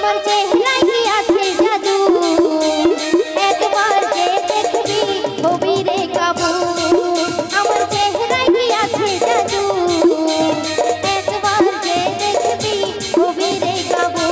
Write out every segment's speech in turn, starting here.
আমার চেহারায় কি আছে জাদু, একবার যে দেখবি হবি রে কাবু। আমার চেহারায় কি আছে জাদু, একবার যে দেখবি হবি রে কাবু।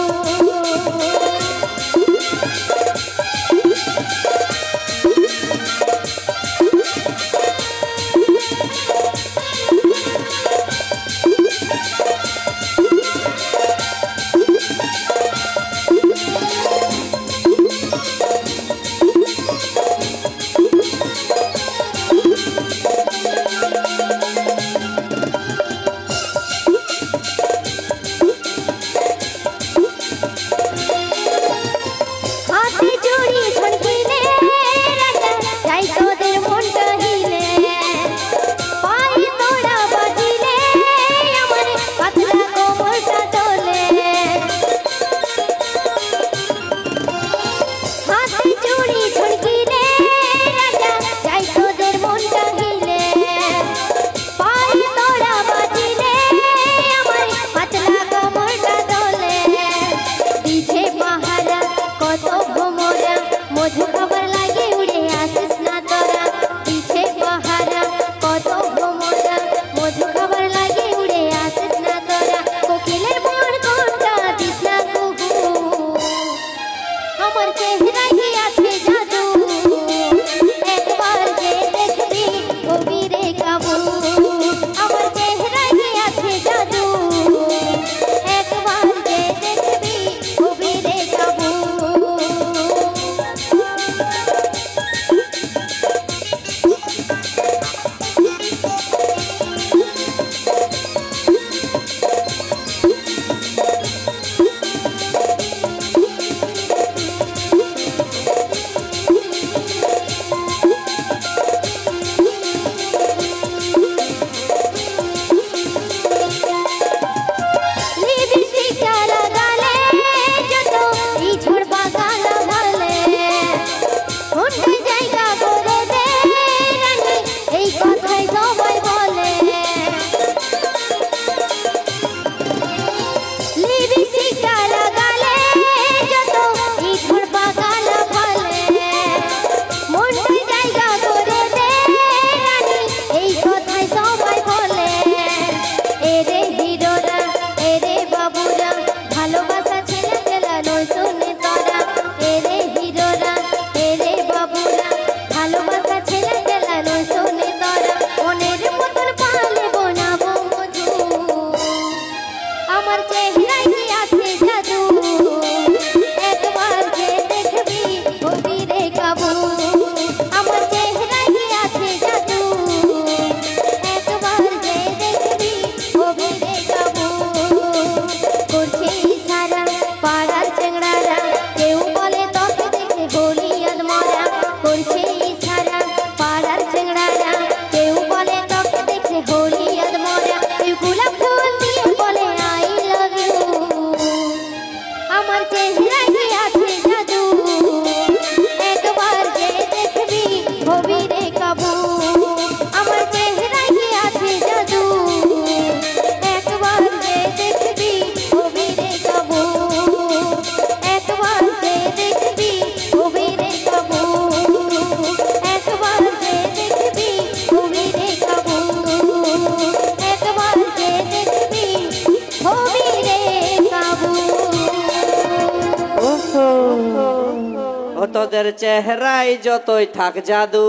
তোদের চেহারায় যতই থাক জাদু,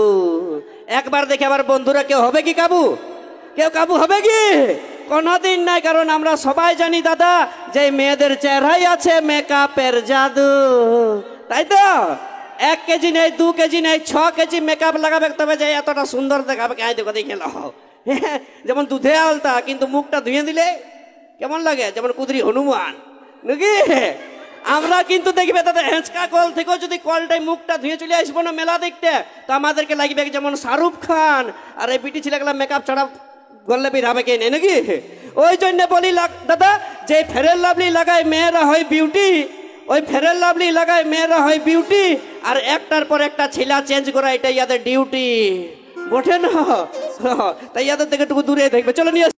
একবার দেখে আমার বন্ধুরা কেউ হবে কি কাবু? কেউ কাবু হবে কি? কোনোদিন নাই। কারণ আমরা সবাই জানি দাদা যে মেয়েদের চেহারায় আছে মেকআপের জাদু, তাই তো? 1 কেজি নেই, 2 কেজি নেই, 6 কেজি মেকআপ লাগাবে, তবে যে এতটা সুন্দর দেখাবে। আয় দেখো দেখে নাও, যেমন দুধে আলতা, কিন্তু মুখটা ধুয়ে দিলে কেমন লাগে? যেমন কুদরি হনুমান নাকি? আমরা কিন্তু দেখবে তাদের হেঁচকা কল থেকেও যদি কলটাই মুখটা ধুয়ে চলে আসবো না মেলা দেখতে, তো আমাদেরকে লাগবে যেমন শাহরুখ খান। আর এই বিটি ছেলেগুলা মেকআপ ছাড়া গল্লে বের হবে কে নেই নাকি? ওই জন্য বলি দাদা, যে ফেয়ার লাভলি লাগায় মেয়েরা হয় বিউটি, ওই ফেয়ার লাভলি লাগায় মেয়েরা হয় বিউটি, আর একটার পর একটা ছেলা চেঞ্জ করা এটাই ইয়াদের ডিউটি, বোঝে না? তাই ইয়াদের থেকে একটু দূরে দেখবে। চলো নিয়ে